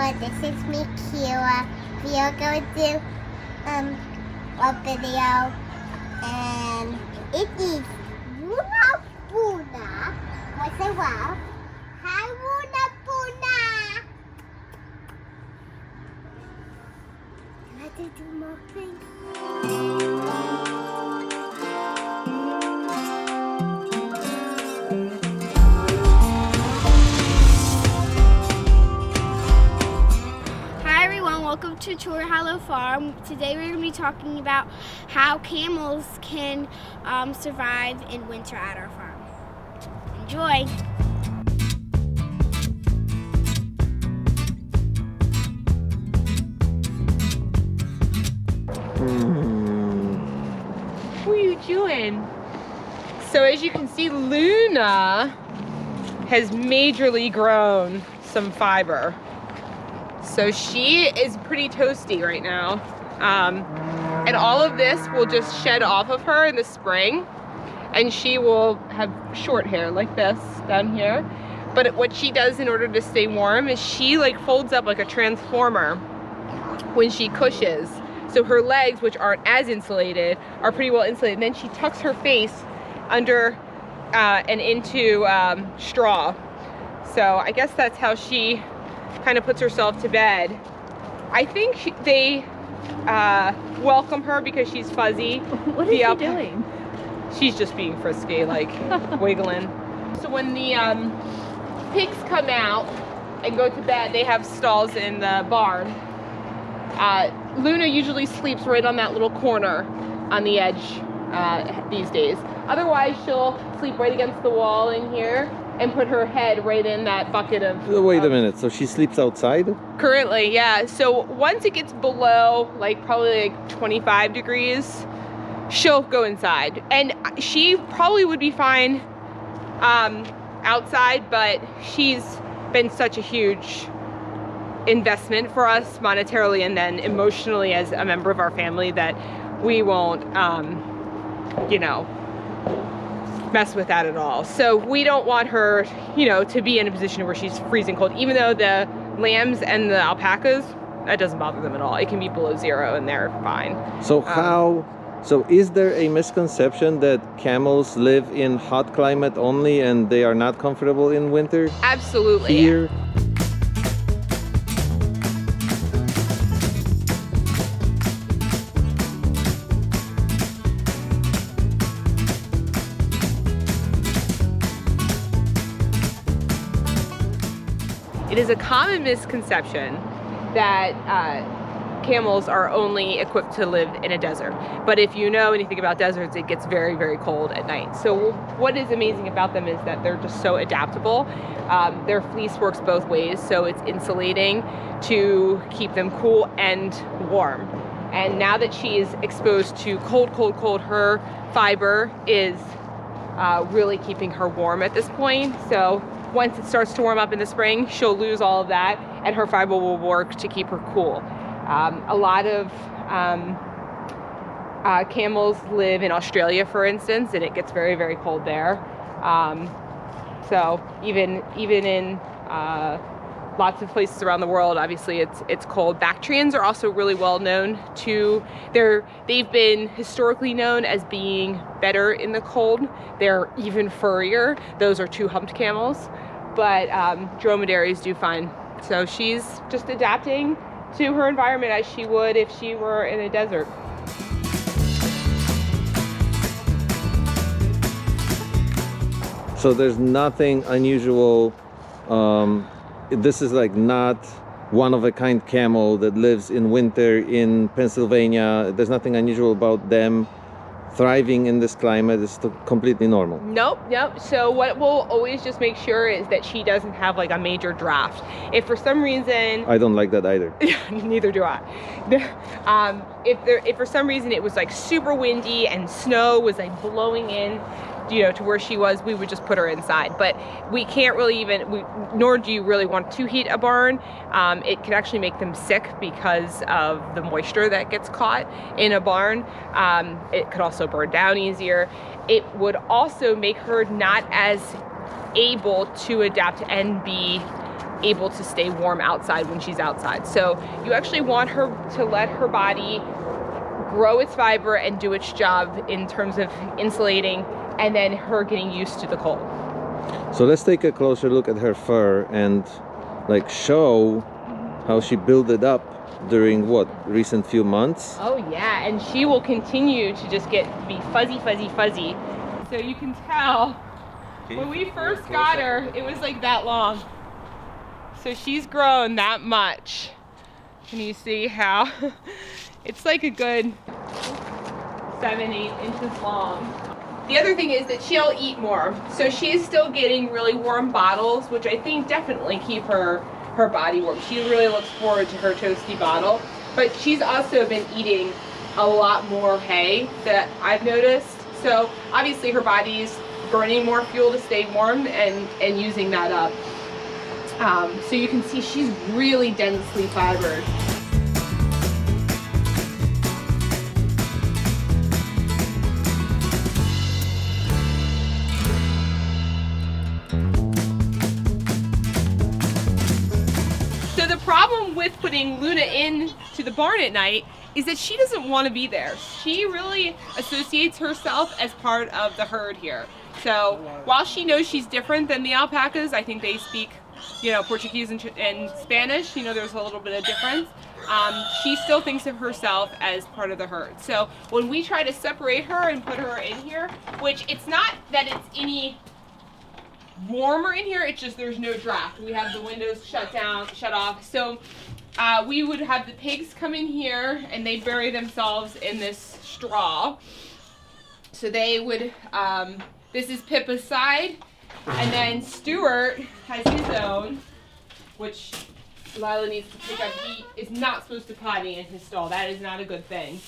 everyone, this is me, Kira. We are going to do a video, and it is Luna Puna. What's it well? Hi, Luna Puna. Can I do more things? Welcome to Tour Hollow Farm. Today we're going to be talking about how camels can survive in winter at our farm. Enjoy! What are you doing? So as you can see, Luna has majorly grown some fiber. So she is pretty toasty right now. And all of this will just shed off of her in the spring. And she will have short hair like this down here. But what she does in order to stay warm is she like folds up like a transformer when she cushes. So her legs, which aren't as insulated, are pretty well insulated. And then she tucks her face under and into straw. So I guess that's how she kind of puts herself to bed. I think they welcome her because she's fuzzy. What is she doing? She's just being frisky, like wiggling. So when the pigs come out and go to bed, they have stalls in the barn. Luna usually sleeps right on that little corner on the edge these days. Otherwise, she'll sleep right against the wall in here and put her head right in that bucket of... Wait a minute, so she sleeps outside? Currently, yeah. So once it gets below like probably like 25 degrees, she'll go inside. And she probably would be fine outside, but she's been such a huge investment for us monetarily and then emotionally as a member of our family that we won't, you know, mess with that at all. So we don't want her, you know, to be in a position where she's freezing cold, even though the lambs and the alpacas, that doesn't bother them at all. It can be below zero and they're fine. So so is there a misconception that camels live in hot climate only and they are not comfortable in winter? Absolutely. Here? It is a common misconception that camels are only equipped to live in a desert. But if you know anything about deserts, it gets very, very cold at night. So what is amazing about them is that they're just so adaptable. Their fleece works both ways, so it's insulating to keep them cool and warm. And now that she is exposed to cold, cold, cold, her fiber is really keeping her warm at this point. So once it starts to warm up in the spring, she'll lose all of that and her fiber will work to keep her cool. A lot of camels live in Australia, for instance, and it gets very, very cold there. So even in lots of places around the world, obviously it's cold. Bactrians are also really well known to, they've been historically known as being better in the cold. They're even furrier. Those are two-humped camels, but dromedaries do fine. So she's just adapting to her environment as she would if she were in a desert. So there's nothing unusual. This is like not one-of-a-kind camel that lives in winter in Pennsylvania. There's nothing unusual about them thriving in this climate. It's completely normal. Nope. So what we'll always just make sure is that she doesn't have like a major draft. If for some reason... I don't like that either. Neither do I. If for some reason it was like super windy and snow was like blowing in, you know, to where she was, we would just put her inside. But we can't really nor do you really want to heat a barn. It can actually make them sick because of the moisture that gets caught in a barn. It could also burn down easier. It would also make her not as able to adapt and be able to stay warm outside when she's outside. So you actually want her to let her body grow its fiber and do its job in terms of insulating, and then her getting used to the cold. So let's take a closer look at her fur and like show how she built it up during what, recent few months. Oh yeah, and she will continue to just be fuzzy, fuzzy, fuzzy. So you can tell when we first got her, it was like that long. So she's grown that much. Can you see how it's like a good 7-8 inches long. The other thing is that she'll eat more. So she's still getting really warm bottles, which I think definitely keep her body warm. She really looks forward to her toasty bottle. But she's also been eating a lot more hay that I've noticed. So obviously her body's burning more fuel to stay warm and using that up. So you can see she's really densely fibered. So the problem with putting Luna into the barn at night is that she doesn't want to be there. She really associates herself as part of the herd here. So while she knows she's different than the alpacas, I think they speak, you know, Portuguese and Spanish, you know, there's a little bit of difference. She still thinks of herself as part of the herd. So when we try to separate her and put her in here, which it's not that it's any warmer in here, it's just there's no draft. We have the windows shut off. So we would have the pigs come in here and they bury themselves in this straw. So they would, this is Pippa's side, and then Stuart has his own, which Lila needs to pick up. He is not supposed to potty in his stall. That is not a good thing.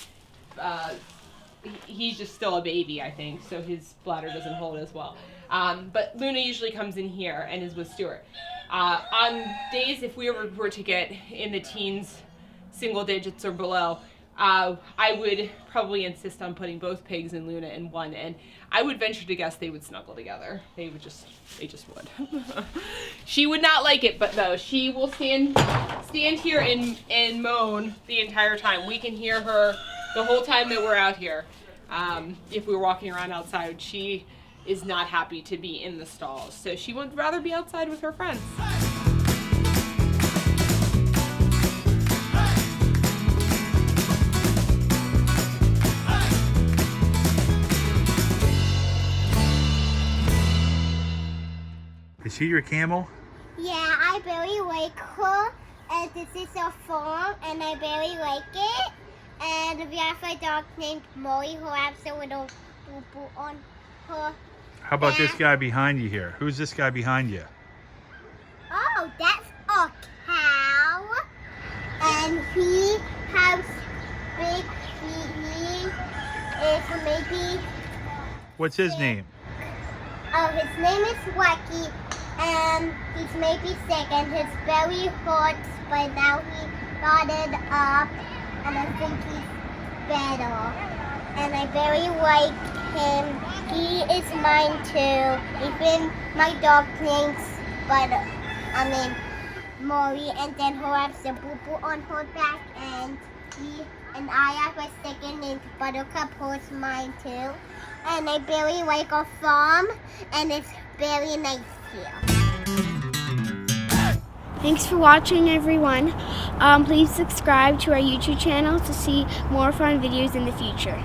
He's just still a baby, I think, so his bladder doesn't hold as well. But Luna usually comes in here and is with Stuart. On days if we were to get in the teens, single digits or below, I would probably insist on putting both pigs and Luna in one, and I would venture to guess they would snuggle together. They just would. She would not like it, but though she will stand here and moan the entire time. We can hear her the whole time that we're out here. If we were walking around outside, she is not happy to be in the stalls, so she would rather be outside with her friends. Is she your camel? Yeah, I very like her, and this is a farm, and I very like it. And we have a dog named Molly who has a little boo-boo on her. How about this guy behind you here? Who's this guy behind you? Oh, that's a cow, and he has big feet. He is maybe. What's his name? Oh, his name is Wacky, and he's maybe sick, and his belly hurts, but now he got it up, and I think he's better. And I very like him. He is mine too. Even my dog names, Maury, and then her has a boo-boo on her back, and I have a second named Buttercup, who's mine too. And I very like our farm, and it's very nice here. Thanks for watching, everyone. Please subscribe to our YouTube channel to see more fun videos in the future.